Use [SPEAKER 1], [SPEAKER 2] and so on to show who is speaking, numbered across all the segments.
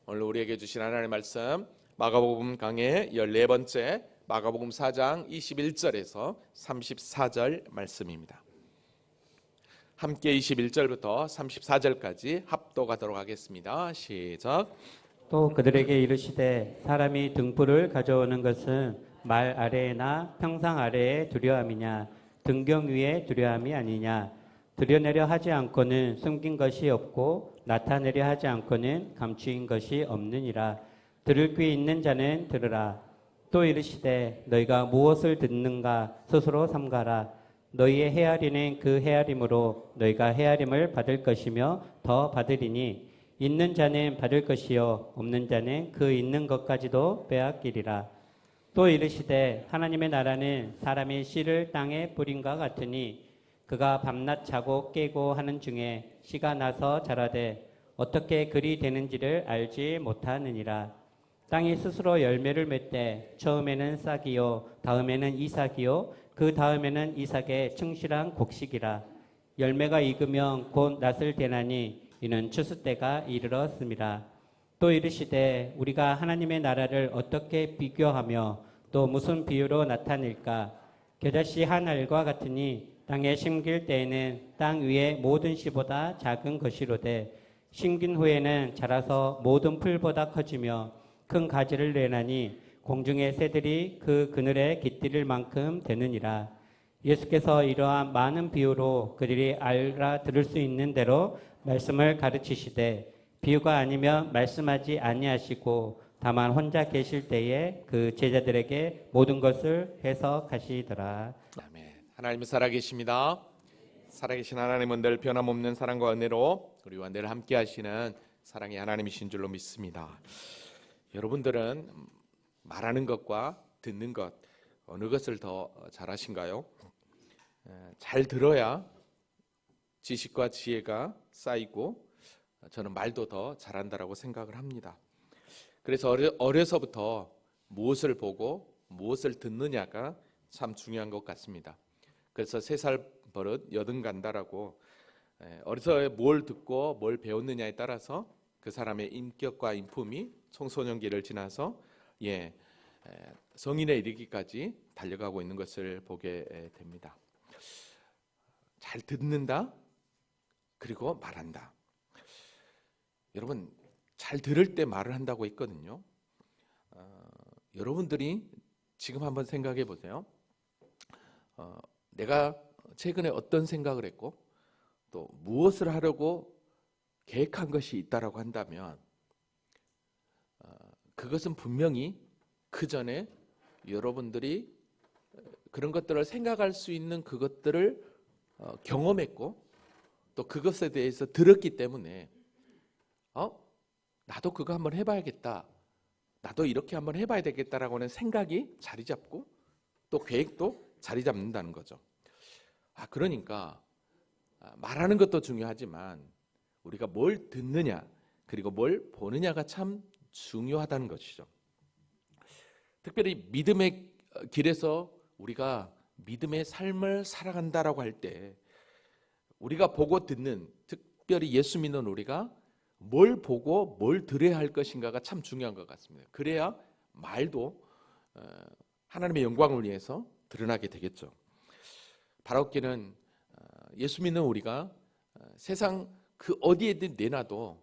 [SPEAKER 1] 오늘 우리에게 주신 하나님의 말씀 마가복음 강의 14번째 마가복음 4장 21절에서 34절 말씀입니다. 함께 21절부터 34절까지 합독하도록 하겠습니다. 시작.
[SPEAKER 2] 또 그들에게 이르시되 사람이 등불을 가져오는 것은 말 아래에나 평상 아래에 두려움이냐 등경 위에 두려움이 아니냐. 드러내려 하지 않고는 숨긴 것이 없고 나타내려 하지 않고는 감추인 것이 없느니라. 들을 귀 있는 자는 들으라. 또 이르시되 너희가 무엇을 듣는가 스스로 삼가라. 너희의 헤아리는 그 헤아림으로 너희가 헤아림을 받을 것이며 더 받으리니 있는 자는 받을 것이요 없는 자는 그 있는 것까지도 빼앗기리라. 또 이르시되 하나님의 나라는 사람이 씨를 땅에 뿌린과 같으니 그가 밤낮 자고 깨고 하는 중에 씨가 나서 자라되 어떻게 그리 되는지를 알지 못하느니라. 땅이 스스로 열매를 맺되 처음에는 싹이요 다음에는 이삭이요 그 다음에는 이삭의 충실한 곡식이라. 열매가 익으면 곧 낫을 대나니 이는 추수 때가 이르렀습니다. 또 이르시되 우리가 하나님의 나라를 어떻게 비교하며 또 무슨 비유로 나타낼까. 겨자씨 한 알과 같으니 땅에 심길 때에는 땅 위의 모든 씨보다 작은 것이로되 심긴 후에는 자라서 모든 풀보다 커지며 큰 가지를 내나니 공중의 새들이 그 그늘에 깃들일 만큼 되느니라. 예수께서 이러한 많은 비유로 그들이 알아들을 수 있는 대로 말씀을 가르치시되 비유가 아니면 말씀하지 아니하시고 다만 혼자 계실 때에 그 제자들에게 모든 것을 해석하시더라.
[SPEAKER 1] 아멘. 하나님은 살아계십니다. 살아계신 하나님은 늘 변함없는 사랑과 은혜로 우리와 늘 함께 하시는 사랑의 하나님이신 줄로 믿습니다. 여러분들은 말하는 것과 듣는 것 어느 것을 더 잘하신가요? 잘 들어야 지식과 지혜가 쌓이고 저는 말도 더 잘한다라고 생각을 합니다. 그래서 어려서부터 무엇을 보고 무엇을 듣느냐가 참 중요한 것 같습니다. 그래서 3살 버릇 여든 간다라고 어려서 뭘 듣고 뭘 배웠느냐에 따라서 그 사람의 인격과 인품이 청소년기를 지나서 성인에 이르기까지 달려가고 있는 것을 보게 됩니다. 잘 듣는다 그리고 말한다. 여러분 잘 들을 때 말을 한다고 했거든요. 여러분들이 지금 한번 생각해 보세요. 내가 최근에 어떤 생각을 했고 또 무엇을 하려고 계획한 것이 있다라고 한다면 그것은 분명히 그 전에 여러분들이 그런 것들을 생각할 수 있는 그것들을 경험했고 또 그것에 대해서 들었기 때문에 나도 그거 한번 해봐야겠다, 나도 이렇게 한번 해봐야 되겠다라고 하는 생각이 자리 잡고 또 계획도 자리 잡는다는 거죠. 그러니까 말하는 것도 중요하지만 우리가 뭘 듣느냐 그리고 뭘 보느냐가 참 중요하다는 것이죠. 특별히 믿음의 길에서 우리가 믿음의 삶을 살아간다라고 할 때 우리가 보고 듣는, 특별히 예수 믿는 우리가 뭘 보고 뭘 들어야 할 것인가가 참 중요한 것 같습니다. 그래야 말도 하나님의 영광을 위해서 드러나게 되겠죠. 바라옵기는 예수 믿는 우리가 세상 그 어디에든 내놔도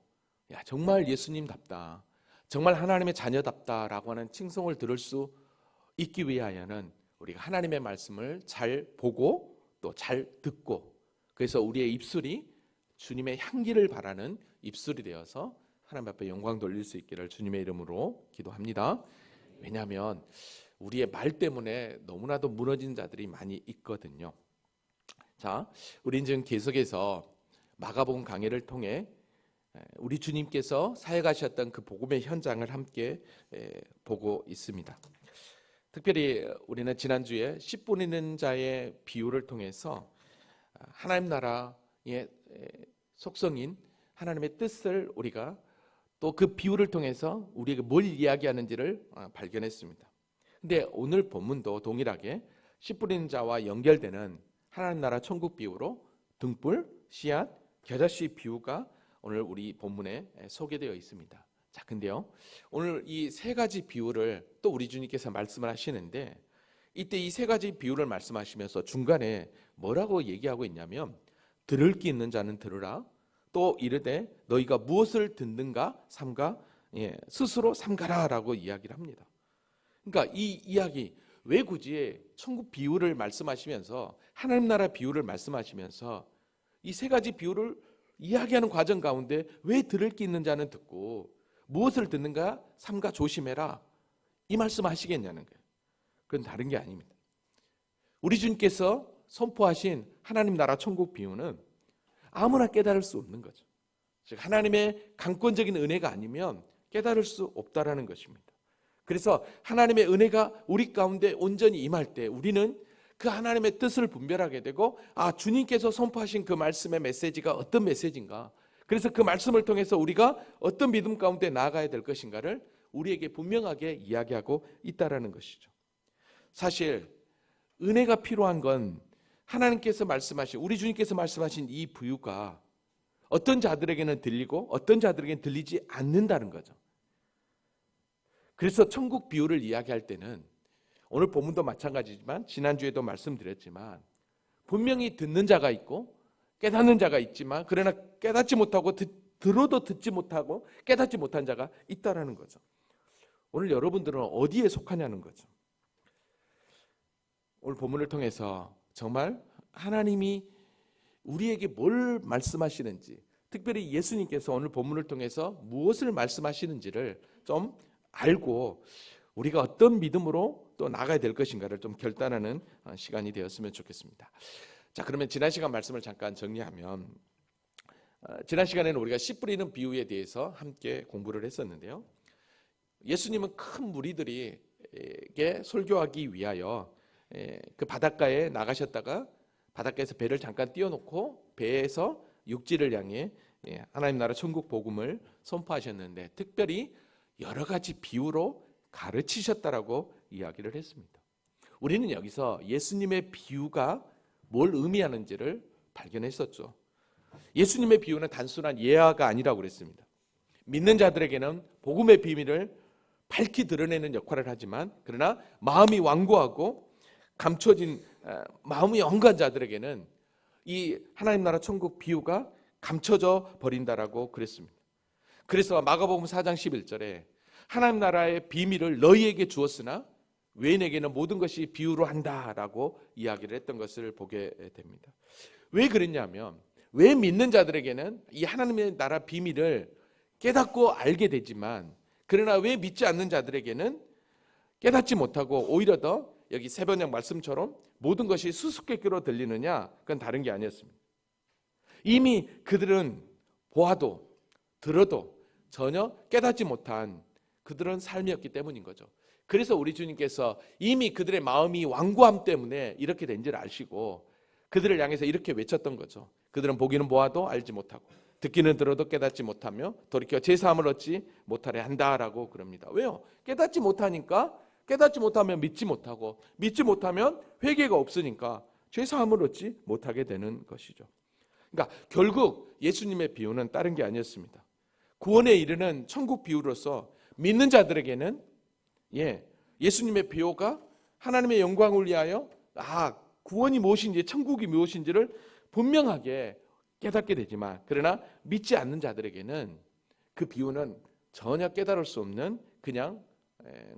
[SPEAKER 1] 정말 예수님답다, 정말 하나님의 자녀답다라고 하는 칭송을 들을 수 있기 위하여는 우리가 하나님의 말씀을 잘 보고 또 잘 듣고, 그래서 우리의 입술이 주님의 향기를 바라는 입술이 되어서 하나님 앞에 영광 돌릴 수 있기를 주님의 이름으로 기도합니다. 왜냐하면 우리의 말 때문에 너무나도 무너진 자들이 많이 있거든요. 자, 우리는 지금 계속해서 마가복음 강해를 통해 우리 주님께서 사역하셨던 그 복음의 현장을 함께 보고 있습니다. 특별히 우리는 지난주에 씨 뿌리는 자의 비유를 통해서 하나님 나라의 속성인 하나님의 뜻을 우리가 또 그 비유를 통해서 우리에게 뭘 이야기하는지를 발견했습니다. 근데 오늘 본문도 동일하게 씨 뿌리는 자와 연결되는 하나님 나라 천국 비유로 등불, 씨앗, 겨자씨 비유가 오늘 우리 본문에 소개되어 있습니다. 자, 근데요, 오늘 이 세 가지 비유를 또 우리 주님께서 말씀을 하시는데, 이때 이 세 가지 비유를 말씀하시면서 중간에 뭐라고 얘기하고 있냐면, 들을 귀 있는 자는 들으라, 또 이르되 너희가 무엇을 듣는가 삼가, 스스로 삼가라라고 이야기를 합니다. 그러니까 이 이야기, 왜 굳이 천국 비유를 말씀하시면서, 하나님 나라 비유를 말씀하시면서 이 세 가지 비유를 이야기하는 과정 가운데 왜 들을 귀 있는 자는 듣고 무엇을 듣는가 삼가 조심해라, 이 말씀하시겠냐는 거예요. 그건 다른 게 아닙니다. 우리 주님께서 선포하신 하나님 나라 천국 비유는 아무나 깨달을 수 없는 거죠. 즉 하나님의 강권적인 은혜가 아니면 깨달을 수 없다라는 것입니다. 그래서 하나님의 은혜가 우리 가운데 온전히 임할 때 우리는 그 하나님의 뜻을 분별하게 되고, 주님께서 선포하신 그 말씀의 메시지가 어떤 메시지인가, 그래서 그 말씀을 통해서 우리가 어떤 믿음 가운데 나아가야 될 것인가를 우리에게 분명하게 이야기하고 있다라는 것이죠. 사실 은혜가 필요한 건 하나님께서 말씀하신, 우리 주님께서 말씀하신 이 비유가 어떤 자들에게는 들리고 어떤 자들에게는 들리지 않는다는 거죠. 그래서 천국 비유를 이야기할 때는 오늘 본문도 마찬가지지만 지난주에도 말씀드렸지만 분명히 듣는 자가 있고 깨닫는 자가 있지만, 그러나 깨닫지 못하고 들어도 듣지 못하고 깨닫지 못한 자가 있다라는 거죠. 오늘 여러분들은 어디에 속하냐는 거죠. 오늘 본문을 통해서 정말 하나님이 우리에게 뭘 말씀하시는지, 특별히 예수님께서 오늘 본문을 통해서 무엇을 말씀하시는지를 좀 알고 우리가 어떤 믿음으로 또 나가야 될 것인가를 좀 결단하는 시간이 되었으면 좋겠습니다. 자, 그러면 지난 시간 말씀을 잠깐 정리하면, 지난 시간에는 우리가 씨 뿌리는 비유에 대해서 함께 공부를 했었는데요. 예수님은 큰 무리들에게 설교하기 위하여 그 바닷가에 나가셨다가 바닷가에서 배를 잠깐 띄워놓고 배에서 육지를 향해 하나님 나라 천국 복음을 선포하셨는데, 특별히 여러 가지 비유로 가르치셨다라고 이야기를 했습니다. 우리는 여기서 예수님의 비유가 뭘 의미하는지를 발견했었죠. 예수님의 비유는 단순한 예화가 아니라고 그랬습니다. 믿는 자들에게는 복음의 비밀을 밝히 드러내는 역할을 하지만, 그러나 마음이 완고하고 감춰진 마음이 연구한 자들에게는 이 하나님 나라 천국 비유가 감춰져 버린다라고 그랬습니다. 그래서 마가복음 4장 11절에 하나님 나라의 비밀을 너희에게 주었으나 외인에게는 모든 것이 비유로 한다라고 이야기를 했던 것을 보게 됩니다. 왜 그랬냐면, 왜 믿는 자들에게는 이 하나님의 나라 비밀을 깨닫고 알게 되지만, 그러나 왜 믿지 않는 자들에게는 깨닫지 못하고 오히려 더 여기 세번역 말씀처럼 모든 것이 수수께끼로 들리느냐, 그건 다른 게 아니었습니다. 이미 그들은 보아도 들어도 전혀 깨닫지 못한 그들은 삶이었기 때문인 거죠. 그래서 우리 주님께서 이미 그들의 마음이 완고함 때문에 이렇게 된 줄 아시고 그들을 향해서 이렇게 외쳤던 거죠. 그들은 보기는 보아도 알지 못하고 듣기는 들어도 깨닫지 못하며 돌이켜 제사함을 얻지 못하려 한다라고 그럽니다. 왜요? 깨닫지 못하니까, 깨닫지 못하면 믿지 못하고, 믿지 못하면 회개가 없으니까 제사함을 얻지 못하게 되는 것이죠. 그러니까 결국 예수님의 비유는 다른 게 아니었습니다. 구원에 이르는 천국 비유로서 믿는 자들에게는 예수님의 비유가 하나님의 영광을 위하여 구원이 무엇인지, 천국이 무엇인지를 분명하게 깨닫게 되지만, 그러나 믿지 않는 자들에게는 그 비유는 전혀 깨달을 수 없는 그냥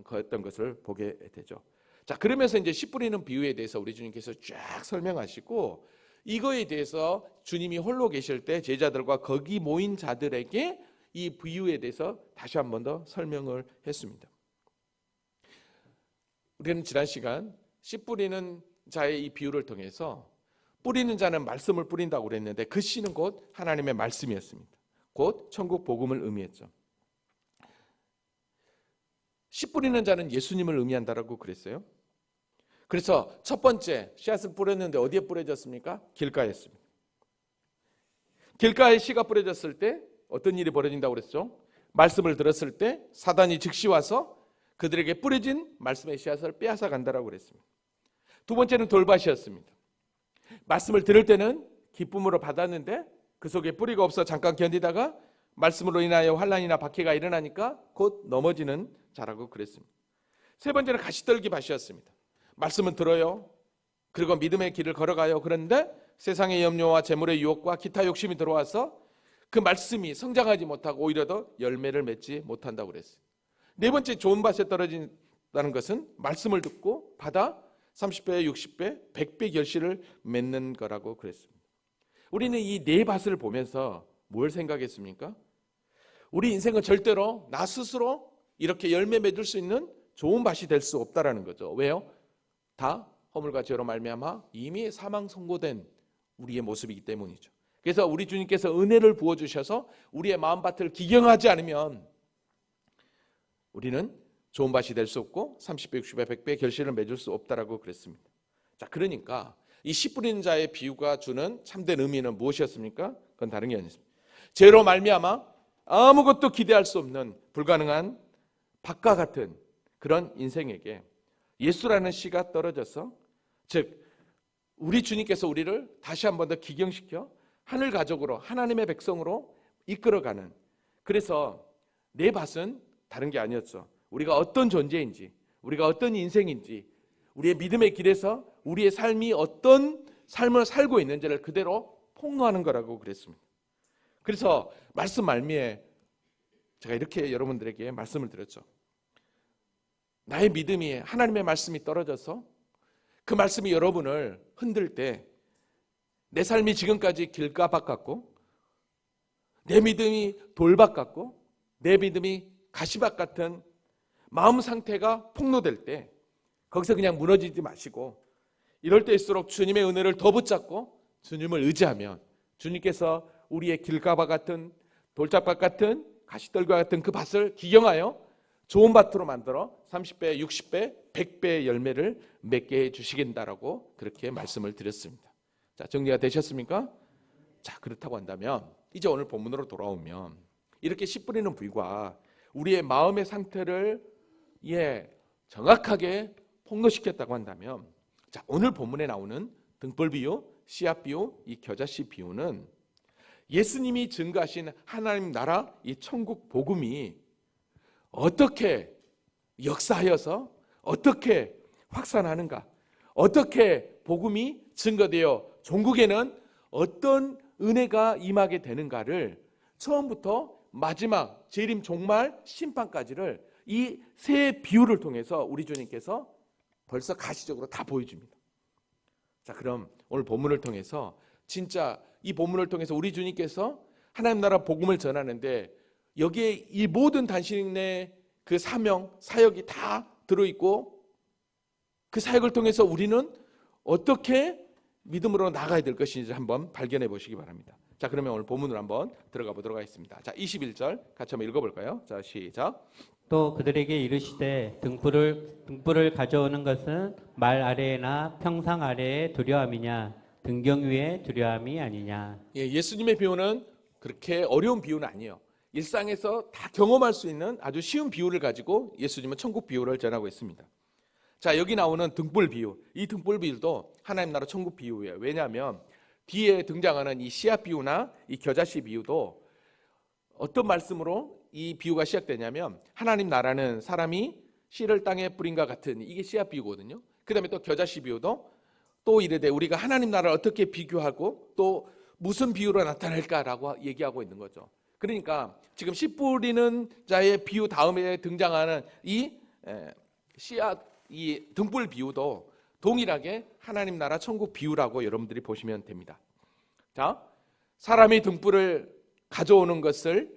[SPEAKER 1] 거였던 것을 보게 되죠. 자, 그러면서 이제 씨 뿌리는 비유에 대해서 우리 주님께서 쫙 설명하시고, 이거에 대해서 주님이 홀로 계실 때 제자들과 거기 모인 자들에게 이 비유에 대해서 다시 한 번 더 설명을 했습니다. 우리는 지난 시간 씨 뿌리는 자의 이 비유를 통해서 뿌리는 자는 말씀을 뿌린다고 그랬는데, 그 씨는 곧 하나님의 말씀이었습니다. 곧 천국 복음을 의미했죠. 씨 뿌리는 자는 예수님을 의미한다라고 그랬어요. 그래서 첫 번째 씨앗을 뿌렸는데 어디에 뿌려졌습니까? 길가에였습니다. 길가에 씨가 뿌려졌을 때 어떤 일이 벌어진다고 그랬죠? 말씀을 들었을 때 사단이 즉시 와서 그들에게 뿌려진 말씀의 씨앗을 빼앗아 간다라고 그랬습니다. 두 번째는 돌밭이었습니다. 말씀을 들을 때는 기쁨으로 받았는데 그 속에 뿌리가 없어 잠깐 견디다가 말씀으로 인하여 환난이나 박해가 일어나니까 곧 넘어지는 자라고 그랬습니다. 세 번째는 가시떨기 밭이었습니다. 말씀은 들어요. 그리고 믿음의 길을 걸어가요. 그런데 세상의 염려와 재물의 유혹과 기타 욕심이 들어와서 그 말씀이 성장하지 못하고 오히려 더 열매를 맺지 못한다고 그랬어요. 네 번째 좋은 밭에 떨어진다는 것은 말씀을 듣고 받아 30배, 60배, 100배 결실을 맺는 거라고 그랬습니다. 우리는 이 네 밭을 보면서 뭘 생각했습니까? 우리 인생은 절대로 나 스스로 이렇게 열매 맺을 수 있는 좋은 밭이 될 수 없다라는 거죠. 왜요? 다 허물과 죄로 말미암아 이미 사망 선고된 우리의 모습이기 때문이죠. 그래서 우리 주님께서 은혜를 부어주셔서 우리의 마음밭을 기경하지 않으면 우리는 좋은 밭이 될 수 없고 30배, 60배, 100배 결실을 맺을 수 없다라고 그랬습니다. 자, 그러니까 이 씨 뿌리는 자의 비유가 주는 참된 의미는 무엇이었습니까? 그건 다른 게 아니었습니다. 죄로 말미암아 아무것도 기대할 수 없는 불가능한 밭과 같은 그런 인생에게 예수라는 씨가 떨어져서, 즉 우리 주님께서 우리를 다시 한 번 더 기경시켜 하늘 가족으로 하나님의 백성으로 이끌어가는, 그래서 내 밭은 다른 게 아니었죠. 우리가 어떤 존재인지, 우리가 어떤 인생인지, 우리의 믿음의 길에서 우리의 삶이 어떤 삶을 살고 있는지를 그대로 폭로하는 거라고 그랬습니다. 그래서 말씀 말미에 제가 이렇게 여러분들에게 말씀을 드렸죠. 나의 믿음이 하나님의 말씀이 떨어져서 그 말씀이 여러분을 흔들 때 내 삶이 지금까지 길가밭 같고, 내 믿음이 돌밭 같고, 내 믿음이 가시밭 같은 마음 상태가 폭로될 때 거기서 그냥 무너지지 마시고, 이럴 때일수록 주님의 은혜를 더 붙잡고 주님을 의지하면 주님께서 우리의 길가밭 같은 돌짝밭 같은 가시떨과 같은 그 밭을 기경하여 좋은 밭으로 만들어 30배, 60배, 100배의 열매를 맺게 해주시겠다라고 그렇게 말씀을 드렸습니다. 자, 정리가 되셨습니까? 자, 그렇다고 한다면 이제 오늘 본문으로 돌아오면 이렇게 씨 뿌리는 부위가 우리의 마음의 상태를 정확하게 폭로시켰다고 한다면, 자, 오늘 본문에 나오는 등불 비유, 씨앗 비유, 이 겨자씨 비유는 예수님이 증거하신 하나님 나라 이 천국 복음이 어떻게 역사하여서 어떻게 확산하는가, 어떻게 복음이 증거되어 종국에는 어떤 은혜가 임하게 되는가를 처음부터 마지막 재림 종말 심판까지를 이 세 비유를 통해서 우리 주님께서 벌써 가시적으로 다 보여줍니다. 자, 그럼 오늘 본문을 통해서 진짜 이 본문을 통해서 우리 주님께서 하나님 나라 복음을 전하는데 여기에 이 모든 당신의 그 사명, 사역이 다 들어있고, 그 사역을 통해서 우리는 어떻게 믿음으로 나가야 될 것인지 한번 발견해 보시기 바랍니다. 자, 그러면 오늘 본문으로 한번 들어가 보도록 하겠습니다. 자, 21절 같이 한번 읽어볼까요? 자, 시작.
[SPEAKER 2] 또 그들에게 이르시되 등불을 가져오는 것은 말 아래나 평상 아래에 두려움이냐 등경 위에 두려움이 아니냐.
[SPEAKER 1] 예수님의 비유는 그렇게 어려운 비유는 아니에요. 일상에서 다 경험할 수 있는 아주 쉬운 비유를 가지고 예수님은 천국 비유를 전하고 있습니다. 자, 여기 나오는 등불 비유, 이 등불 비유도 하나님 나라 천국 비유예요. 왜냐하면 뒤에 등장하는 이 씨앗 비유나 이 겨자씨 비유도 어떤 말씀으로 이 비유가 시작되냐면, 하나님 나라는 사람이 씨를 땅에 뿌린과 같은, 이게 씨앗 비유거든요. 그 다음에 또 겨자씨 비유도 또 이르되 우리가 하나님 나라를 어떻게 비교하고 또 무슨 비유로 나타낼까라고 얘기하고 있는 거죠. 그러니까 지금 씨 뿌리는 자의 비유 다음에 등장하는 이 씨앗, 이 등불 비유도 동일하게 하나님 나라 천국 비유라고 여러분들이 보시면 됩니다. 자, 사람이 등불을 가져오는 것은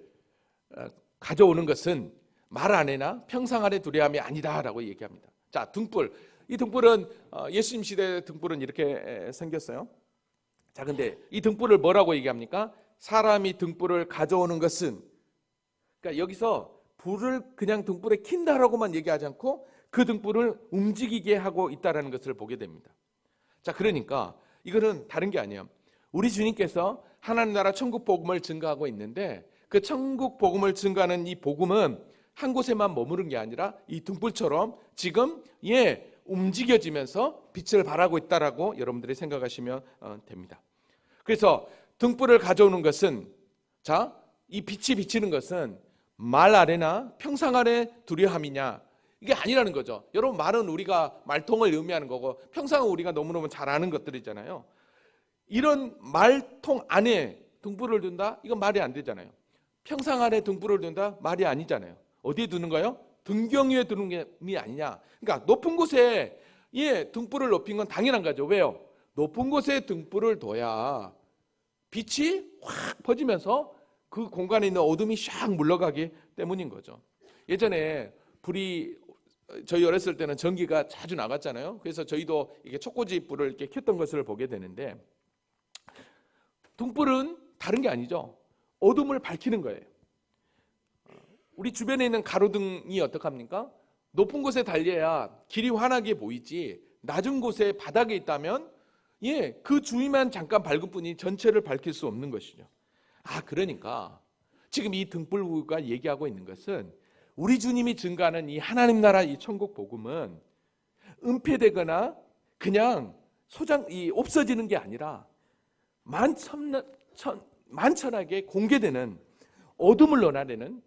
[SPEAKER 1] 말 안에나 평상 안에 두려움이 아니다라고 얘기합니다. 자, 등불, 이 등불은 예수님 시대 등불은 이렇게 생겼어요. 자, 근데 이 등불을 뭐라고 얘기합니까? 사람이 등불을 가져오는 것은, 그러니까 여기서 불을 그냥 등불에 킨다라고만 얘기하지 않고 그 등불을 움직이게 하고 있다라는 것을 보게 됩니다. 자, 그러니까 이거는 다른 게 아니에요. 우리 주님께서 하나님 나라 천국 복음을 증거하고 있는데, 그 천국 복음을 증거하는 이 복음은 한 곳에만 머무른 게 아니라 이 등불처럼 지금 움직여지면서 빛을 발하고 있다라고 여러분들이 생각하시면 됩니다. 그래서 등불을 가져오는 것은, 자, 이 빛이 비치는 것은 말 아래나 평상 아래 두려함이냐, 이게 아니라는 거죠. 여러분, 말은 우리가 말통을 의미하는 거고 평상은 우리가 너무너무 잘 아는 것들이잖아요. 이런 말통 안에 등불을 둔다? 이건 말이 안 되잖아요. 평상 안에 등불을 둔다? 말이 아니잖아요. 어디에 두는 거예요? 등경 위에 두는 게 아니냐. 그러니까 높은 곳에 등불을 높인 건 당연한 거죠. 왜요? 높은 곳에 등불을 둬야 빛이 확 퍼지면서 그 공간에 있는 어둠이 샥 물러가기 때문인 거죠. 예전에 저희 어렸을 때는 전기가 자주 나갔잖아요. 그래서 저희도 이게 촉꽂이 불을 이렇게 켰던 것을 보게 되는데, 등불은 다른 게 아니죠. 어둠을 밝히는 거예요. 우리 주변에 있는 가로등이 어떡합니까? 높은 곳에 달려야 길이 환하게 보이지, 낮은 곳에 바닥에 있다면 그 주위만 잠깐 밝을 뿐이 전체를 밝힐 수 없는 것이죠. 그러니까 지금 이 등불부가 얘기하고 있는 것은 우리 주님이 증가하는 이 하나님 나라 이 천국 복음은 은폐되거나 그냥 없어지는 게 아니라 만천하게 공개되는, 어둠을 논하려는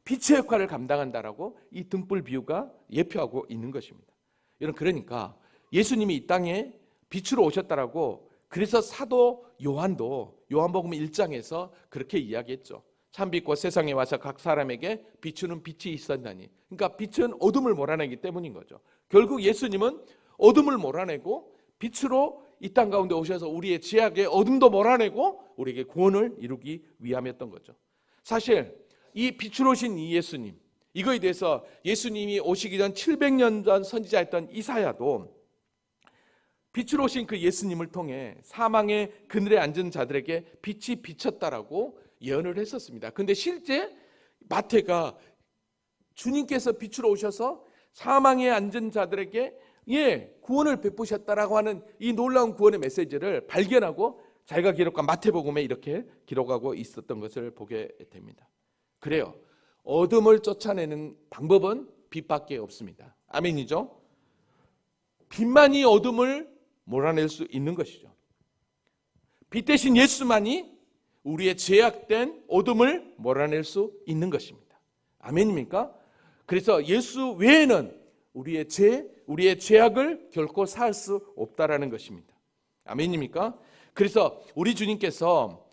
[SPEAKER 1] 빛의 역할을 감당한다라고 이 등불 비유가 예표하고 있는 것입니다. 여러분, 그러니까 예수님이 이 땅에 빛으로 오셨다라고, 그래서 사도 요한도 요한복음 1장에서 그렇게 이야기했죠. 참빛과 세상에 와서 각 사람에게 비추는 빛이 있었나니. 그러니까 빛은 어둠을 몰아내기 때문인 거죠. 결국 예수님은 어둠을 몰아내고 빛으로 이 땅 가운데 오셔서 우리의 죄악의 어둠도 몰아내고 우리에게 구원을 이루기 위함이었던 거죠. 사실 이 빛으로 오신 이 예수님, 이거에 대해서 예수님이 오시기 전 700년 전 선지자였던 이사야도 빛으로 오신 그 예수님을 통해 사망의 그늘에 앉은 자들에게 빛이 비쳤다라고 예언을 했었습니다. 그런데 실제 마태가 주님께서 빛으로 오셔서 사망에 앉은 자들에게 구원을 베푸셨다라고 하는 이 놀라운 구원의 메시지를 발견하고 자기가 기록한 마태복음에 이렇게 기록하고 있었던 것을 보게 됩니다. 그래요. 어둠을 쫓아내는 방법은 빛밖에 없습니다. 아멘이죠? 빛만이 어둠을 몰아낼 수 있는 것이죠. 빛 대신 예수만이 우리의 죄악된 어둠을 몰아낼 수 있는 것입니다. 아멘입니까? 그래서 예수 외에는 우리의 죄악을 결코 살 수 없다라는 것입니다. 아멘입니까? 그래서 우리 주님께서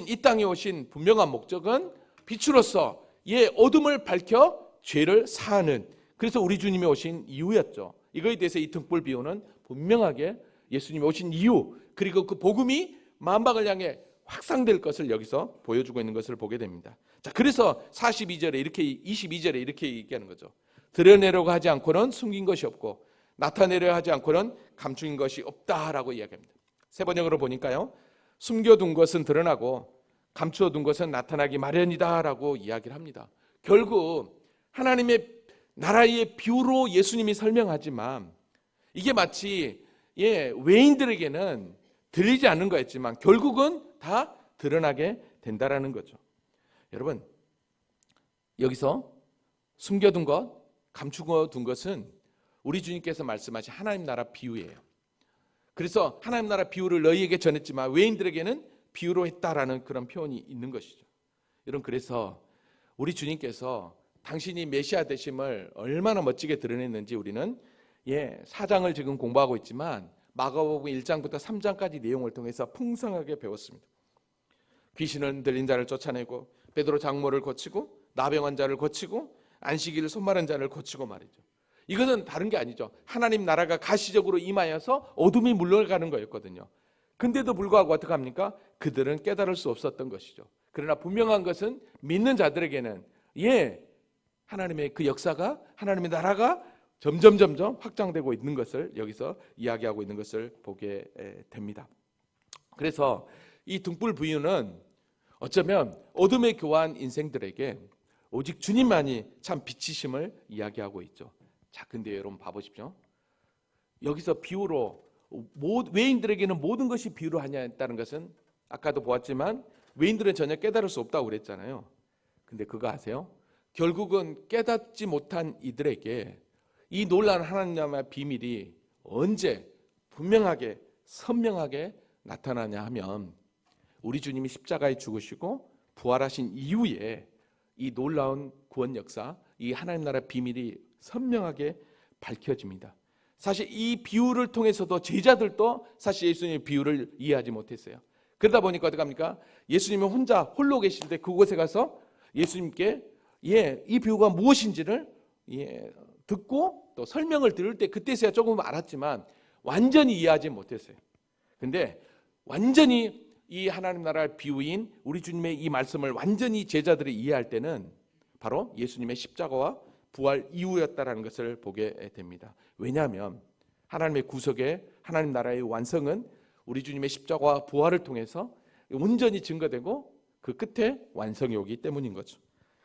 [SPEAKER 1] 이 땅에 오신 분명한 목적은 빛으로서 어둠을 밝혀 죄를 사하는, 그래서 우리 주님이 오신 이유였죠. 이거에 대해서 이 등불 비유는 분명하게 예수님이 오신 이유, 그리고 그 복음이 만방을 향해 확산될 것을 여기서 보여주고 있는 것을 보게 됩니다. 자, 그래서 22절에 이렇게 얘기하는 거죠. 드러내려고 하지 않고는 숨긴 것이 없고 나타내려 하지 않고는 감춘 것이 없다라고 이야기합니다. 세 번역으로 보니까요, 숨겨둔 것은 드러나고 감추어둔 것은 나타나기 마련이다라고 이야기를 합니다. 결국 하나님의 나라의 비유로 예수님이 설명하지만 이게 마치 외인들에게는 들리지 않는 거였지만 결국은 다 드러나게 된다라는 거죠. 여러분, 여기서 숨겨둔 것, 감추어둔 것은 우리 주님께서 말씀하신 하나님 나라 비유예요. 그래서 하나님 나라 비유를 너희에게 전했지만 외인들에게는 비유로 했다라는 그런 표현이 있는 것이죠. 여러분, 그래서 우리 주님께서 당신이 메시아 되심을 얼마나 멋지게 드러냈는지 우리는 4장을 지금 공부하고 있지만 마가복음 1장부터 3장까지 내용을 통해서 풍성하게 배웠습니다. 귀신을 들린 자를 쫓아내고 베드로 장모를 고치고 나병 환자를 고치고 안식일을 손마른 자를 고치고 말이죠. 이것은 다른 게 아니죠. 하나님 나라가 가시적으로 임하여서 어둠이 물러가는 거였거든요. 근데도 불구하고 어떻게 합니까? 그들은 깨달을 수 없었던 것이죠. 그러나 분명한 것은 믿는 자들에게는 하나님의 그 역사가, 하나님의 나라가 점점 확장되고 있는 것을 여기서 이야기하고 있는 것을 보게 됩니다. 그래서 이 등불 비유는 어쩌면 어둠에 교환 인생들에게 오직 주님만이 참 빛이심을 이야기하고 있죠. 자, 근데 여러분 봐보십시오. 여기서 비유로 외인들에게는 모든 것이 비유로 하냐는 것은 아까도 보았지만 외인들은 전혀 깨달을 수 없다고 그랬잖아요. 근데 그거 아세요? 결국은 깨닫지 못한 이들에게 이 놀라운 하나님의 비밀이 언제 분명하게 선명하게 나타나냐 하면 우리 주님이 십자가에 죽으시고 부활하신 이후에 이 놀라운 구원 역사, 이 하나님 나라 비밀이 선명하게 밝혀집니다. 사실 이 비유를 통해서도 제자들도 사실 예수님의 비유를 이해하지 못했어요. 그러다 보니까 어떻게 합니까? 예수님이 혼자 홀로 계실 때 그곳에 가서 예수님께 이 비유가 무엇인지를 듣고 또 설명을 들을 때 그때서야 조금 알았지만 완전히 이해하지 못했어요. 근데 완전히 이 하나님 나라의 비유인 우리 주님의 이 말씀을 완전히 제자들이 이해할 때는 바로 예수님의 십자가와 부활 이후였다라는 것을 보게 됩니다. 왜냐하면 하나님의 구속의 하나님 나라의 완성은 우리 주님의 십자가와 부활을 통해서 온전히 증거되고 그 끝에 완성이 오기 때문인 거죠.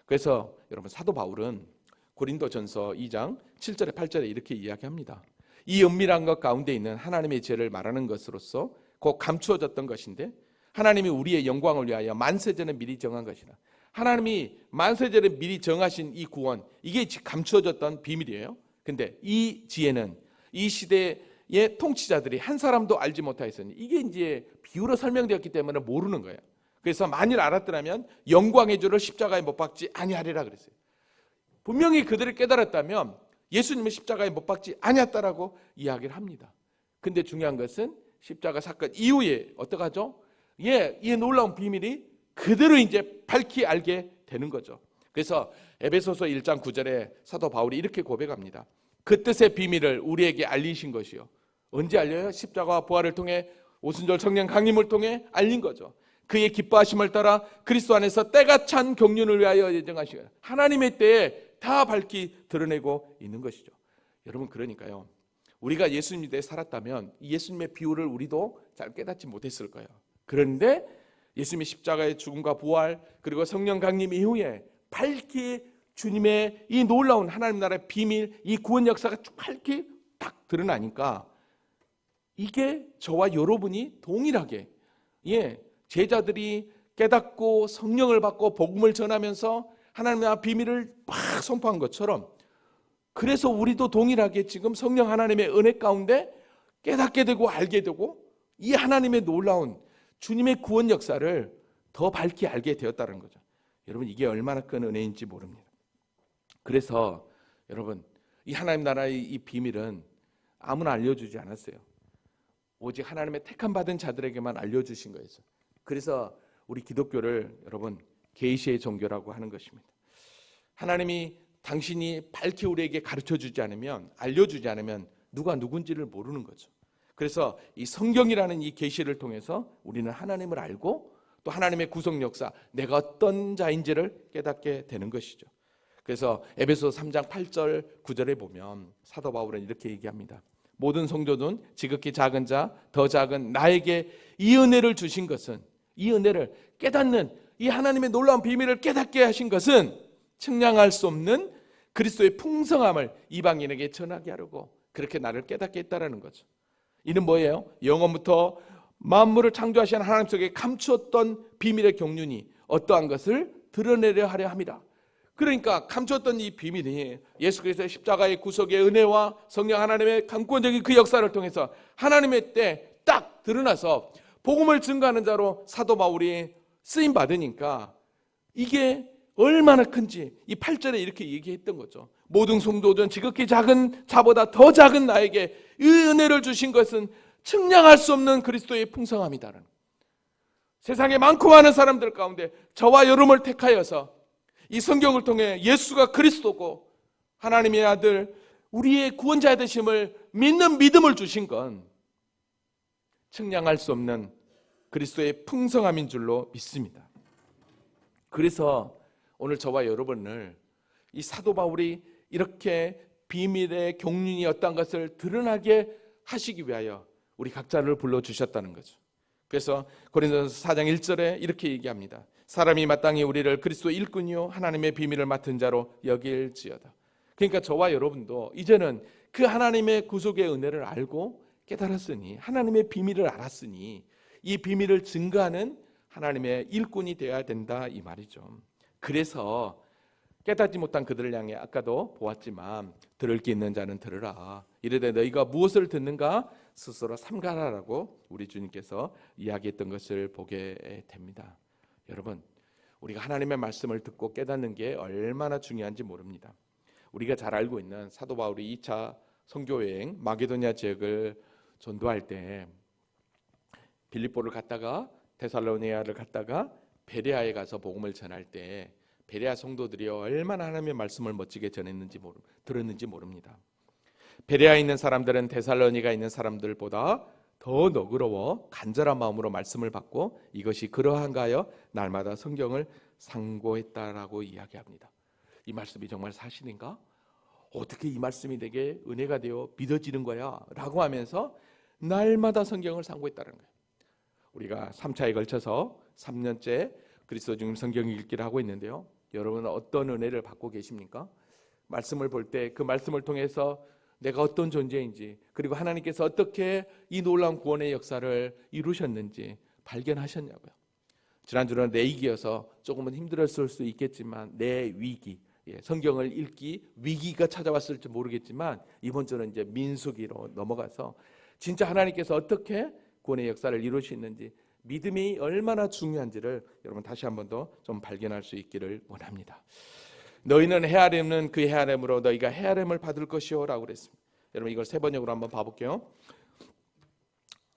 [SPEAKER 1] 그래서 여러분 사도 바울은 고린도전서 2장 7절에 8절에 이렇게 이야기합니다. 이 은밀한 것 가운데 있는 하나님의 죄를 말하는 것으로서 곧 감추어졌던 것인데 하나님이 우리의 영광을 위하여 만세전에 미리 정한 것이라. 하나님이 만세전에 미리 정하신 이 구원, 이게 감추어졌던 비밀이에요. 근데 이 지혜는 이 시대의 통치자들이 한 사람도 알지 못하였으니 이게 이제 비유로 설명되었기 때문에 모르는 거예요. 그래서 만일 알았더라면 영광의 주를 십자가에 못 박지 아니하리라 그랬어요. 분명히 그들을 깨달았다면 예수님의 십자가에 못 박지 아니했다라고 이야기를 합니다. 근데 중요한 것은 십자가 사건 이후에 어떡하죠? 이 놀라운 비밀이 그대로 이제 밝히 알게 되는 거죠. 그래서 에베소서 1장 9절에 사도 바울이 이렇게 고백합니다. 그 뜻의 비밀을 우리에게 알리신 것이요. 언제 알려요? 십자가와 부활을 통해 오순절 성령 강림을 통해 알린 거죠. 그의 기뻐하심을 따라 그리스도 안에서 때가 찬 경륜을 위하여 예정하시고 하나님의 때에 다 밝히 드러내고 있는 것이죠. 여러분 그러니까요. 우리가 예수님 때에 살았다면 예수님의 비유를 우리도 잘 깨닫지 못했을 거예요. 그런데 예수님의 십자가의 죽음과 부활 그리고 성령 강림 이후에 밝히 주님의 이 놀라운 하나님 나라의 비밀, 이 구원 역사가 밝히 딱 드러나니까 이게 저와 여러분이 동일하게 제자들이 깨닫고 성령을 받고 복음을 전하면서 하나님 나라 비밀을 막 선포한 것처럼 그래서 우리도 동일하게 지금 성령 하나님의 은혜 가운데 깨닫게 되고 알게 되고 이 하나님의 놀라운 주님의 구원 역사를 더 밝게 알게 되었다는 거죠. 여러분 이게 얼마나 큰 은혜인지 모릅니다. 그래서 여러분 이 하나님 나라의 이 비밀은 아무나 알려주지 않았어요. 오직 하나님의 택함 받은 자들에게만 알려주신 거예요. 그래서 우리 기독교를 여러분 계시의 종교라고 하는 것입니다. 하나님이 당신이 밝히 우리에게 가르쳐주지 않으면 알려주지 않으면 누가 누군지를 모르는 거죠. 그래서 이 성경이라는 이 계시를 통해서 우리는 하나님을 알고 또 하나님의 구속 역사, 내가 어떤 자인지를 깨닫게 되는 것이죠. 그래서 에베소 3장 8절 9절에 보면 사도 바울은 이렇게 얘기합니다. 모든 성도는 지극히 작은 자, 더 작은 나에게 이 은혜를 주신 것은 이 은혜를 깨닫는 이 하나님의 놀라운 비밀을 깨닫게 하신 것은 측량할 수 없는 그리스도의 풍성함을 이방인에게 전하게 하려고 그렇게 나를 깨닫게 했다라는 거죠. 이는 뭐예요? 영원부터 만물을 창조하신 하나님 속에 감추었던 비밀의 경륜이 어떠한 것을 드러내려 하려 합니다. 그러니까 감추었던 이 비밀이 예수 그리스도의 십자가의 구속의 은혜와 성령 하나님의 강권적인 그 역사를 통해서 하나님의 때 딱 드러나서 복음을 증거하는 자로 사도 바울이 쓰임 받으니까 이게 얼마나 큰지 이 8절에 이렇게 얘기했던 거죠. 모든 성도들은 지극히 작은 자보다 더 작은 나에게 이 은혜를 주신 것은 측량할 수 없는 그리스도의 풍성함이다라는. 세상에 많고 많은 사람들 가운데 저와 여러분을 택하여서 이 성경을 통해 예수가 그리스도고 하나님의 아들 우리의 구원자 되심을 믿는 믿음을 주신 건 측량할 수 없는 그리스도의 풍성함인 줄로 믿습니다. 그래서 오늘 저와 여러분을 이 사도 바울이 이렇게 비밀의 경륜이 어떤 것을 드러나게 하시기 위하여 우리 각자를 불러주셨다는 거죠. 그래서 고린도전서 4장 1절에 이렇게 얘기합니다. 사람이 마땅히 우리를 그리스도의 일꾼이요 하나님의 비밀을 맡은 자로 여길지어다. 그러니까 저와 여러분도 이제는 그 하나님의 구속의 은혜를 알고 깨달았으니 하나님의 비밀을 알았으니 이 비밀을 증거하는 하나님의 일꾼이 되어야 된다 이 말이죠. 그래서 깨닫지 못한 그들을 향해 아까도 보았지만 들을 게 있는 자는 들으라. 이르되 너희가 무엇을 듣는가 스스로 삼가라라고 우리 주님께서 이야기했던 것을 보게 됩니다. 여러분 우리가 하나님의 말씀을 듣고 깨닫는 게 얼마나 중요한지 모릅니다. 우리가 잘 알고 있는 사도 바울이 2차 선교 여행 마게도냐 지역을 전도할 때 빌립보를 갔다가 데살로니가를 갔다가 베레아에 가서 복음을 전할 때 베레아 성도들이 얼마나 하나님의 말씀을 멋지게 들었는지 모릅니다. 베레아에 있는 사람들은 데살로니가에 있는 사람들보다 더 너그러워 간절한 마음으로 말씀을 받고 이것이 그러한가 하여 날마다 성경을 상고했다라고 이야기합니다. 이 말씀이 정말 사실인가? 어떻게 이 말씀이 내게 은혜가 되어 믿어지는 거야? 라고 하면서 날마다 성경을 상고했다는 거예요. 우리가 3차에 걸쳐서 3년째 그리스도 주님 성경 읽기를 하고 있는데요. 여러분은 어떤 은혜를 받고 계십니까? 말씀을 볼 때 그 말씀을 통해서 내가 어떤 존재인지, 그리고 하나님께서 어떻게 이 놀라운 구원의 역사를 이루셨는지 발견하셨냐고요. 지난주는 내 위기여서 조금은 힘들었을 수 있겠지만 내 위기, 성경을 읽기 위기가 찾아왔을지 모르겠지만 이번 주는 이제 민수기로 넘어가서 진짜 하나님께서 어떻게 구원의 역사를 이루시는지, 믿음이 얼마나 중요한지를 여러분 다시 한 번 더 좀 발견할 수 있기를 원합니다. 너희는 헤아림은 그 헤아림으로 너희가 헤아림을 받을 것이요 라고 그랬습니다. 여러분 이걸 세 번역으로 한번 봐볼게요.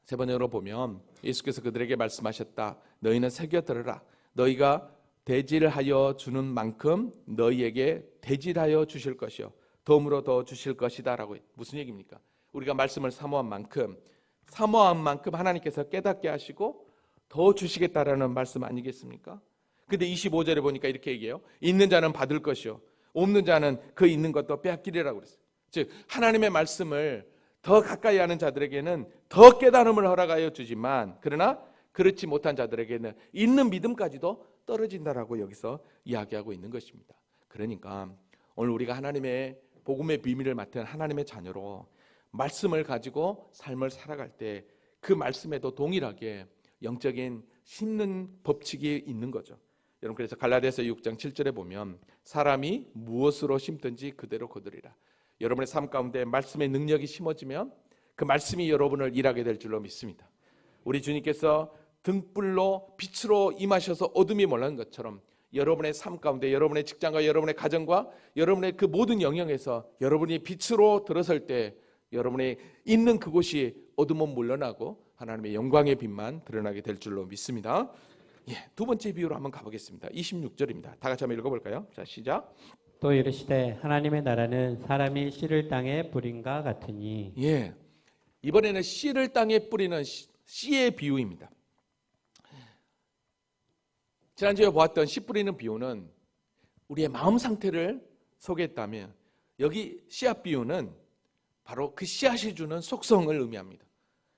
[SPEAKER 1] 세 번역으로 보면 예수께서 그들에게 말씀하셨다. 너희는 새겨 들으라. 너희가 대질하여 주는 만큼 너희에게 대질하여 주실 것이요 덤으로 더 주실 것이다 라고. 무슨 얘기입니까? 우리가 말씀을 사모한 만큼 하나님께서 깨닫게 하시고 더 주시겠다라는 말씀 아니겠습니까? 근데 25절에 보니까 이렇게 얘기해요. 있는 자는 받을 것이요 없는 자는 그 있는 것도 빼앗기리라고 그랬어요. 즉 하나님의 말씀을 더 가까이 하는 자들에게는 더 깨달음을 허락하여 주지만, 그러나 그렇지 못한 자들에게는 있는 믿음까지도 떨어진다라고 여기서 이야기하고 있는 것입니다. 그러니까 오늘 우리가 하나님의 복음의 비밀을 맡은 하나님의 자녀로 말씀을 가지고 삶을 살아갈 때 그 말씀에도 동일하게 영적인 심는 법칙이 있는 거죠. 여러분 그래서 갈라디아서 6장 7절에 보면 사람이 무엇으로 심든지 그대로 거두리라. 여러분의 삶 가운데 말씀의 능력이 심어지면 그 말씀이 여러분을 일하게 될 줄로 믿습니다. 우리 주님께서 등불로 빛으로 임하셔서 어둠이 몰라는 것처럼 여러분의 삶 가운데 여러분의 직장과 여러분의 가정과 여러분의 그 모든 영역에서 여러분이 빛으로 들어설 때 여러분이 있는 그곳이 어둠은 물러나고 하나님의 영광의 빛만 드러나게 될 줄로 믿습니다. 두 번째 비유로 한번 가보겠습니다. 26절입니다. 다 같이 한번 읽어볼까요? 자, 시작.
[SPEAKER 2] 또 이르시되 하나님의 나라는 사람이 씨를 땅에 뿌린과 같으니.
[SPEAKER 1] 이번에는 씨를 땅에 뿌리는 씨의 비유입니다. 지난주에 보았던 씨 뿌리는 비유는 우리의 마음 상태를 소개했다면, 여기 씨앗 비유는 바로 그 씨앗이 주는 속성을 의미합니다.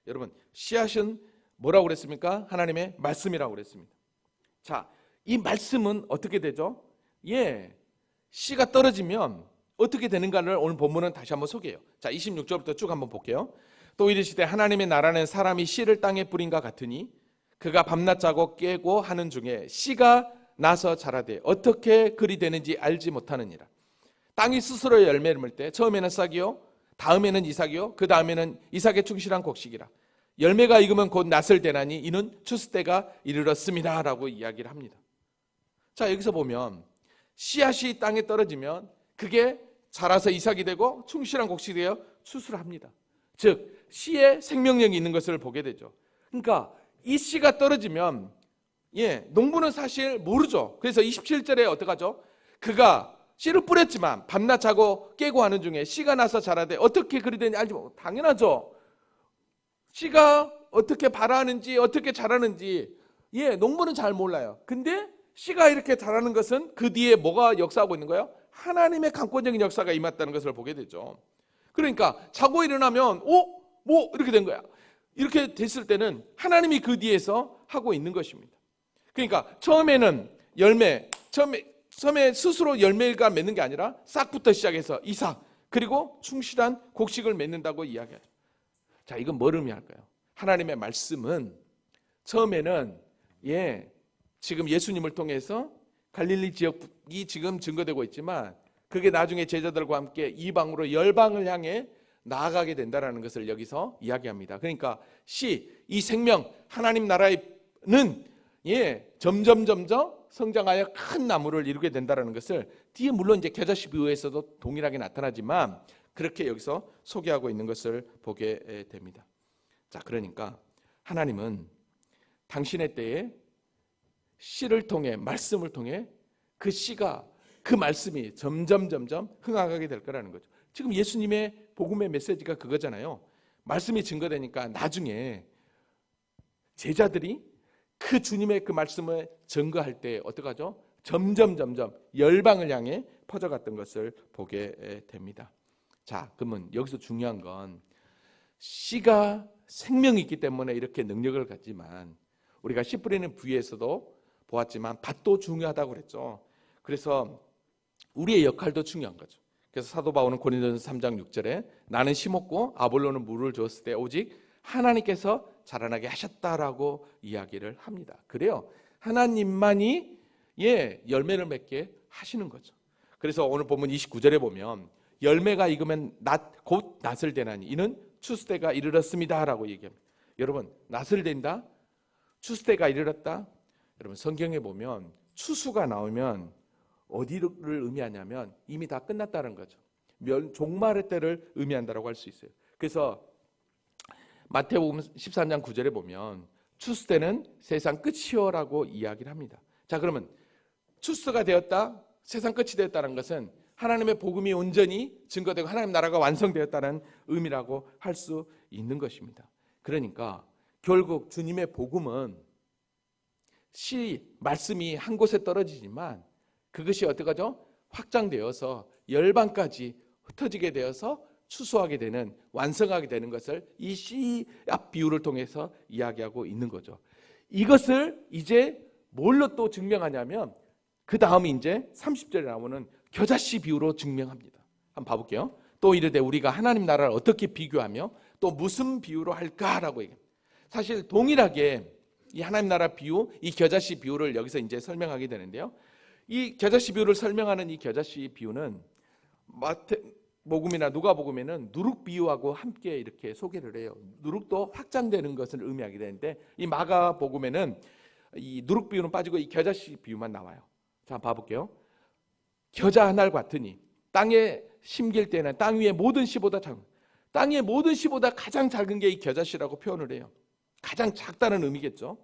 [SPEAKER 1] 여러분 씨앗은 뭐라고 그랬습니까? 하나님의 말씀이라고 그랬습니다. 자, 이 말씀은 어떻게 되죠? 씨가 떨어지면 어떻게 되는가를 오늘 본문은 다시 한번 소개해요. 자, 26절부터 쭉 한번 볼게요. 또 이르시되 하나님의 나라는 사람이 씨를 땅에 뿌린과 같으니 그가 밤낮 자고 깨고 하는 중에 씨가 나서 자라되 어떻게 그리 되는지 알지 못하느니라. 땅이 스스로 열매를 물 때 처음에는 싹이요 다음에는 이삭이요 그 다음에는 이삭의 충실한 곡식이라. 열매가 익으면 곧 낫을 되나니 이는 추수 때가 이르렀습니다 라고 이야기를 합니다. 자, 여기서 보면 씨앗이 땅에 떨어지면 그게 자라서 이삭이 되고 충실한 곡식이 되어 추수를 합니다. 즉 씨에 생명력이 있는 것을 보게 되죠. 그러니까 이 씨가 떨어지면 농부는 사실 모르죠. 그래서 27절에 어떡하죠? 그가 씨를 뿌렸지만 밤낮 자고 깨고 하는 중에 씨가 나서 자라되 어떻게 그리 되는지 알지 못하고. 당연하죠. 씨가 어떻게 발하는지 어떻게 자라는지 농부는 잘 몰라요. 근데 씨가 이렇게 자라는 것은 그 뒤에 뭐가 역사하고 있는 거예요? 하나님의 강권적인 역사가 임했다는 것을 보게 되죠. 그러니까 자고 일어나면 뭐 이렇게 된 거야. 이렇게 됐을 때는 하나님이 그 뒤에서 하고 있는 것입니다. 그러니까 처음에는 처음에 스스로 열매가 맺는 게 아니라 싹부터 시작해서 이삭, 그리고 충실한 곡식을 맺는다고 이야기하죠. 자, 이건 뭘 의미할까요? 하나님의 말씀은 처음에는 지금 예수님을 통해서 갈릴리 지역이 지금 증거되고 있지만 그게 나중에 제자들과 함께 이방으로 열방을 향해 나아가게 된다는 것을 여기서 이야기합니다. 그러니까 이 생명, 하나님 나라는 점점 성장하여 큰 나무를 이루게 된다는 것을 뒤에 물론 이제 겨자씨 비유에서도 동일하게 나타나지만 그렇게 여기서 소개하고 있는 것을 보게 됩니다. 자, 그러니까 하나님은 당신의 때에 씨를 통해, 말씀을 통해 그 씨가, 그 말씀이 점점 흥하게 될 거라는 거죠. 지금 예수님의 복음의 메시지가 그거잖아요. 말씀이 증거되니까 나중에 제자들이 그 주님의 그 말씀을 증거할 때 어떡하죠? 점점 열방을 향해 퍼져갔던 것을 보게 됩니다. 자, 그러면 여기서 중요한 건 씨가 생명이 있기 때문에 이렇게 능력을 갖지만 우리가 씨 뿌리는 부위에서도 보았지만 밭도 중요하다고 그랬죠. 그래서 우리의 역할도 중요한 거죠. 그래서 사도 바울은 고린도전서 3장 6절에 나는 심었고 아볼로는 물을 주었을 때 오직 하나님께서 자라나게 하셨다라고 이야기를 합니다. 그래요. 하나님만이 열매를 맺게 하시는 거죠. 그래서 오늘 본문 29절에 보면 열매가 익으면 곧 낫을 대나니 이는 추수때가 이르렀습니다라고 얘기합니다. 여러분, 낫을 된다, 추수때가 이르렀다. 여러분, 성경에 보면 추수가 나오면 어디를 의미하냐면 이미 다 끝났다는 거죠. 종말의 때를 의미한다라고 할 수 있어요. 그래서 마태복음 13장 9절에 보면 추수때는 세상 끝이요라고 이야기를 합니다. 자, 그러면 추수가 되었다, 세상 끝이 되었다는 것은 하나님의 복음이 온전히 증거되고 하나님 나라가 완성되었다는 의미라고 할 수 있는 것입니다. 그러니까 결국 주님의 복음은 말씀이 한 곳에 떨어지지만 그것이 어떡하죠? 확장되어서 열방까지 흩어지게 되어서 추수하게 되는, 완성하게 되는 것을 이 씨앗 비유를 통해서 이야기하고 있는 거죠. 이것을 이제 뭘로 또 증명하냐면 그 다음에 이제 30절에 나오는 겨자씨 비유로 증명합니다. 한번 봐볼게요. 또 이르되 우리가 하나님 나라를 어떻게 비교하며 또 무슨 비유로 할까라고 얘기합니다. 사실 동일하게 이 하나님 나라 비유, 이 겨자씨 비유를 여기서 이제 설명하게 되는데요. 이 겨자씨 비유를 설명하는 이 겨자씨 비유는 마태복음이나 누가복음에는 누룩 비유하고 함께 이렇게 소개를 해요. 누룩도 확장되는 것을 의미하게 되는데 이 마가복음에는 이 누룩 비유는 빠지고 이 겨자씨 비유만 나와요. 자, 봐볼게요. 겨자 한 알 같으니 땅에 심길 때는 땅 위에 모든 씨보다 작은, 땅의 모든 씨보다 가장 작은 게 이 겨자씨라고 표현을 해요. 가장 작다는 의미겠죠.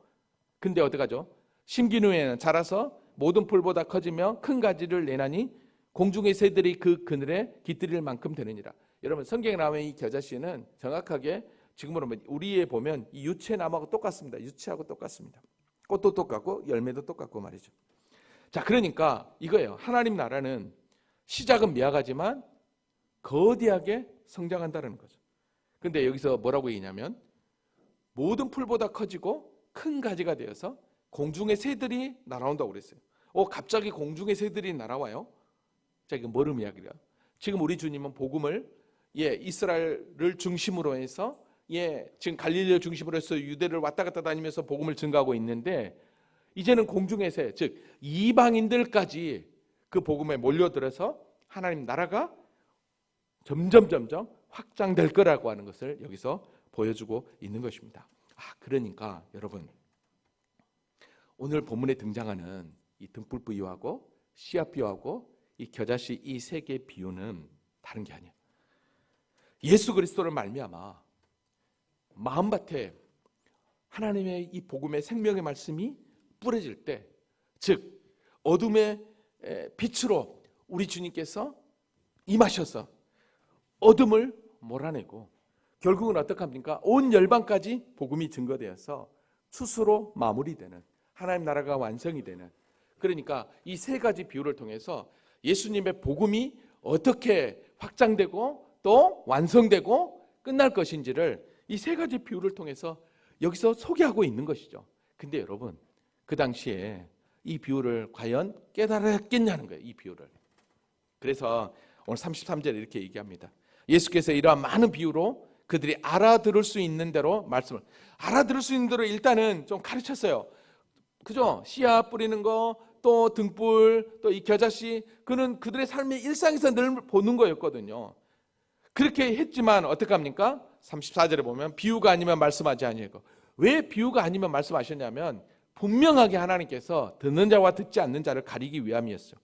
[SPEAKER 1] 근데 어떡하죠? 심긴 후에는 자라서 모든 풀보다 커지며 큰 가지를 내나니 공중의 새들이 그 그늘에 깃들일 만큼 되느니라. 여러분, 성경에 나오는 이 겨자씨는 정확하게 지금으로 우리에 보면 이 유채나무하고 똑같습니다. 유채하고 똑같습니다. 꽃도 똑같고 열매도 똑같고 말이죠. 자, 그러니까 이거예요. 하나님 나라는 시작은 미약하지만 거대하게 성장한다는 거죠. 근데 여기서 뭐라고 얘기냐면 모든 풀보다 커지고 큰 가지가 되어서 공중의 새들이 날아온다고 그랬어요. 갑자기 공중의 새들이 날아와요? 자, 이거 뭐를 이야기해요? 지금 우리 주님은 복음을 이스라엘을 중심으로 해서 지금 갈릴리를 중심으로 해서 유대를 왔다 갔다 다니면서 복음을 증거하고 있는데 이제는 공중의 새, 즉 이방인들까지 그 복음에 몰려들어서 하나님 나라가 점점 확장될 거라고 하는 것을 여기서 보여주고 있는 것입니다. 그러니까 여러분, 오늘 본문에 등장하는 이 등불 비유하고 씨앗 비유하고 이 겨자씨 이 세 개의 비유는 다른 게 아니야. 예수 그리스도를 말미암아 마음밭에 하나님의 이 복음의 생명의 말씀이 뿌려질 때, 즉 어둠의 빛으로 우리 주님께서 임하셔서 어둠을 몰아내고 결국은 어떡합니까? 온 열방까지 복음이 증거되어서 추수로 마무리되는, 하나님 나라가 완성이 되는, 그러니까 이 세 가지 비유를 통해서 예수님의 복음이 어떻게 확장되고 또 완성되고 끝날 것인지를 이 세 가지 비유를 통해서 여기서 소개하고 있는 것이죠. 근데 여러분, 그 당시에 이 비유를 과연 깨달았겠냐는 거예요. 이 비유를. 그래서 오늘 33절에 이렇게 얘기합니다. 예수께서 이러한 많은 비유로 그들이 알아들을 수 있는 대로 말씀을, 알아들을 수 있는 대로 일단은 좀 가르쳤어요. 그죠? 씨앗 뿌리는 거, 또 등불, 또 이 겨자씨, 그는 그들의 삶의 일상에서 늘 보는 거였거든요. 그렇게 했지만 어떡합니까? 34절에 보면 비유가 아니면 말씀하지 아니하고, 왜 비유가 아니면 말씀하셨냐면 분명하게 하나님께서 듣는 자와 듣지 않는 자를 가리기 위함이었어요.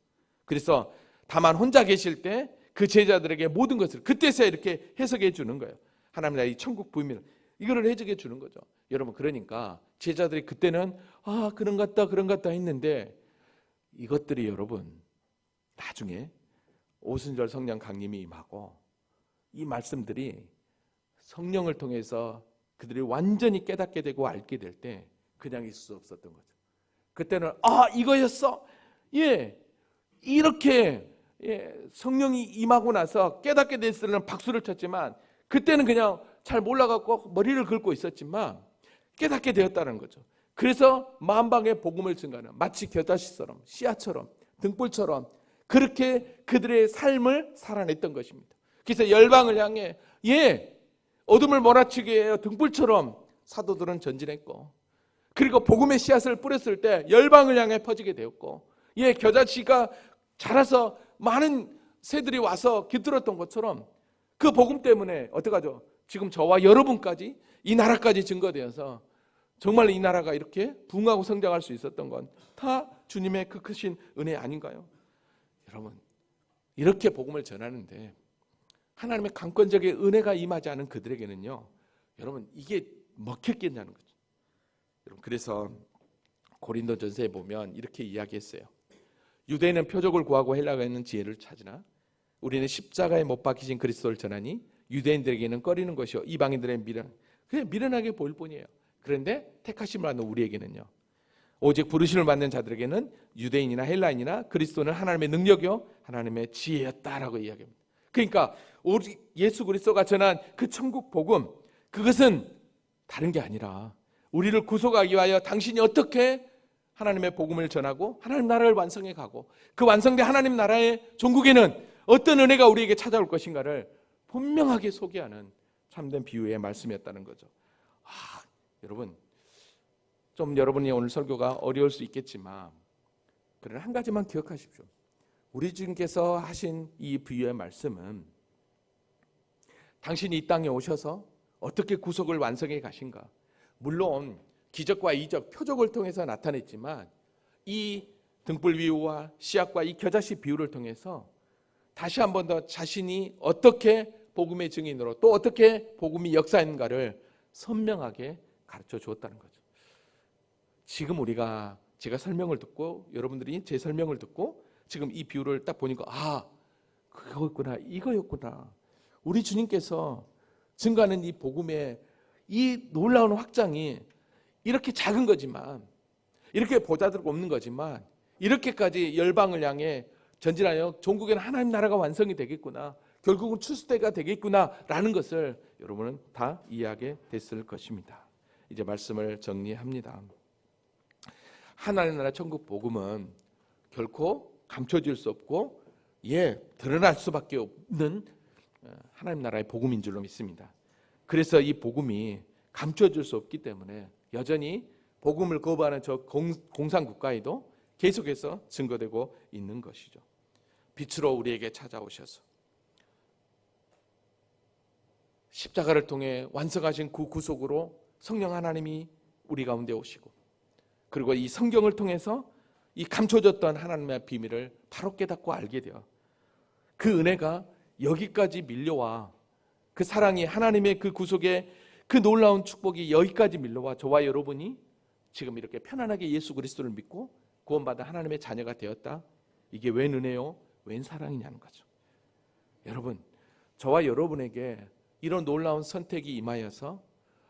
[SPEAKER 1] 그래서 다만 혼자 계실 때 그 제자들에게 모든 것을 그때서야 이렇게 해석해 주는 거예요. 하나님 나라의 천국 비밀 이거를 해석해 주는 거죠. 여러분, 그러니까 제자들이 그때는 그런 것 같다 했는데, 이것들이 여러분 나중에 오순절 성령 강림이 임하고 이 말씀들이 성령을 통해서 그들이 완전히 깨닫게 되고 알게 될 때 그냥 있을 수 없었던 거죠. 그때는 이거였어? 이렇게 성령이 임하고 나서 깨닫게 됐을 때는 박수를 쳤지만, 그때는 그냥 잘 몰라갖고 머리를 긁고 있었지만 깨닫게 되었다는 거죠. 그래서 만방의 복음을 증가하는, 마치 겨자씨처럼 씨앗처럼 등불처럼 그렇게 그들의 삶을 살아냈던 것입니다. 그래서 열방을 향해 어둠을 몰아치게 해요. 등불처럼 사도들은 전진했고, 그리고 복음의 씨앗을 뿌렸을 때 열방을 향해 퍼지게 되었고, 겨자씨가 자라서 많은 새들이 와서 깃들었던 것처럼 그 복음 때문에 어떡하죠? 지금 저와 여러분까지, 이 나라까지 증거되어서 정말 이 나라가 이렇게 부흥하고 성장할 수 있었던 건 다 주님의 그 크신 은혜 아닌가요? 여러분, 이렇게 복음을 전하는데 하나님의 강권적인 은혜가 임하지 않은 그들에게는요, 여러분, 이게 먹혔겠냐는 거죠. 여러분, 그래서 고린도전서에 보면 이렇게 이야기했어요. 유대인은 표적을 구하고 헬라가인은 지혜를 찾으나 우리는 십자가에 못 박히신 그리스도를 전하니 유대인들에게는 꺼리는 것이요 이방인들의 그냥 미련하게 보일 뿐이에요. 그런데 택하심을 받는 우리에게는요, 오직 부르심을 받는 자들에게는 유대인이나 헬라인이나 그리스도는 하나님의 능력이요 하나님의 지혜였다라고 이야기합니다. 그러니까 오직 예수 그리스도가 전한 그 천국 복음, 그것은 다른 게 아니라 우리를 구속하기 위하여 당신이 어떻게 하나님의 복음을 전하고 하나님 나라를 완성해 가고, 그 완성된 하나님 나라의 종국에는 어떤 은혜가 우리에게 찾아올 것인가를 분명하게 소개하는 참된 비유의 말씀이었다는 거죠. 여러분, 좀 여러분이 오늘 설교가 어려울 수 있겠지만 그러나 한 가지만 기억하십시오. 우리 주님께서 하신 이 비유의 말씀은 당신이 이 땅에 오셔서 어떻게 구속을 완성해 가신가, 물론 기적과 이적, 표적을 통해서 나타냈지만 이 등불 비유와 씨앗과 이 겨자씨 비유를 통해서 다시 한 번 더 자신이 어떻게 복음의 증인으로 또 어떻게 복음이 역사했는가를 선명하게 가르쳐 주었다는 거죠. 지금 제가 설명을 듣고 여러분들이 제 설명을 듣고 지금 이 비유를 딱 보니까 그거였구나, 이거였구나. 우리 주님께서 증거하는 이 복음의 이 놀라운 확장이 이렇게 작은 거지만, 이렇게 보잘것 없는 거지만 이렇게까지 열방을 향해 전진하여 종국에는 하나님 나라가 완성이 되겠구나, 결국은 출수대가 되겠구나라는 것을 여러분은 다 이해하게 됐을 것입니다. 이제 말씀을 정리합니다. 하나님 나라 천국 복음은 결코 감춰질 수 없고 드러날 수밖에 없는 하나님 나라의 복음인 줄로 믿습니다. 그래서 이 복음이 감춰질 수 없기 때문에 여전히 복음을 거부하는 저 공산국가에도 계속해서 증거되고 있는 것이죠. 빛으로 우리에게 찾아오셔서 십자가를 통해 완성하신 그 구속으로 성령 하나님이 우리 가운데 오시고, 그리고 이 성경을 통해서 이 감춰졌던 하나님의 비밀을 바로 깨닫고 알게 되어 그 은혜가 여기까지 밀려와, 그 사랑이 하나님의 그 구속의 그 놀라운 축복이 여기까지 밀려와 저와 여러분이 지금 이렇게 편안하게 예수 그리스도를 믿고 구원받아 하나님의 자녀가 되었다. 이게 웬 은혜요? 웬 사랑이냐는 거죠. 여러분, 저와 여러분에게 이런 놀라운 선택이 임하여서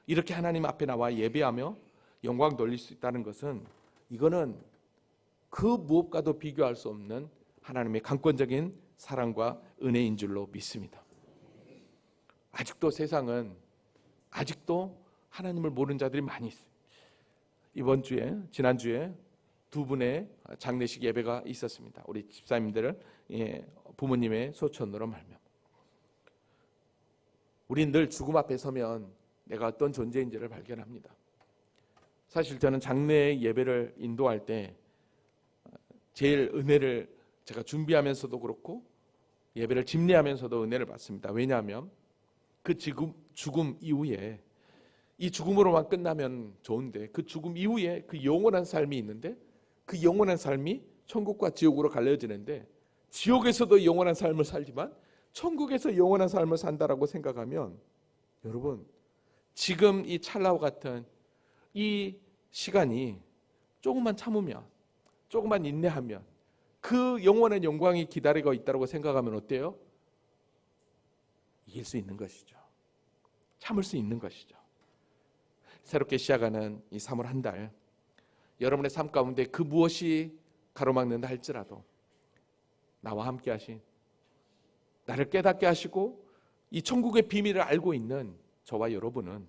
[SPEAKER 1] 이렇게 하나님 앞에 나와 예배하며 영광 돌릴 수 있다는 것은, 이거는 그 무엇과도 비교할 수 없는 하나님의 강권적인 사랑과 은혜인 줄로 믿습니다. 아직도 세상은 아직도 하나님을 모르는 자들이 많이 있어요. 지난주에 두 분의 장례식 예배가 있었습니다. 우리 집사님들 부모님의 소천으로 말미암아. 우린 늘 죽음 앞에 서면 내가 어떤 존재인지를 발견합니다. 사실 저는 장례 예배를 인도할 때 제일 은혜를 제가 준비하면서도 그렇고 예배를 집례하면서도 은혜를 받습니다. 왜냐하면 그 죽음 이후에 이 죽음으로만 끝나면 좋은데 그 죽음 이후에 그 영원한 삶이 있는데 그 영원한 삶이 천국과 지옥으로 갈려지는데 지옥에서도 영원한 삶을 살지만 천국에서 영원한 삶을 산다라고 생각하면 여러분 지금 이 찰나와 같은 이 시간이 조금만 참으면 조금만 인내하면 그 영원한 영광이 기다리고 있다고 생각하면 어때요? 이길 수 있는 것이죠. 참을 수 있는 것이죠. 새롭게 시작하는 이 3월 한 달 여러분의 삶 가운데 그 무엇이 가로막는다 할지라도 나와 함께 하신 나를 깨닫게 하시고 이 천국의 비밀을 알고 있는 저와 여러분은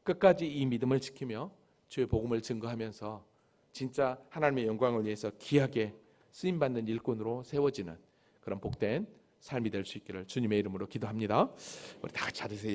[SPEAKER 1] 끝까지 이 믿음을 지키며 주의 복음을 증거하면서 진짜 하나님의 영광을 위해서 귀하게 쓰임받는 일꾼으로 세워지는 그런 복된 삶이 될 수 있기를 주님의 이름으로 기도합니다. 우리 다 같이 앉으세요.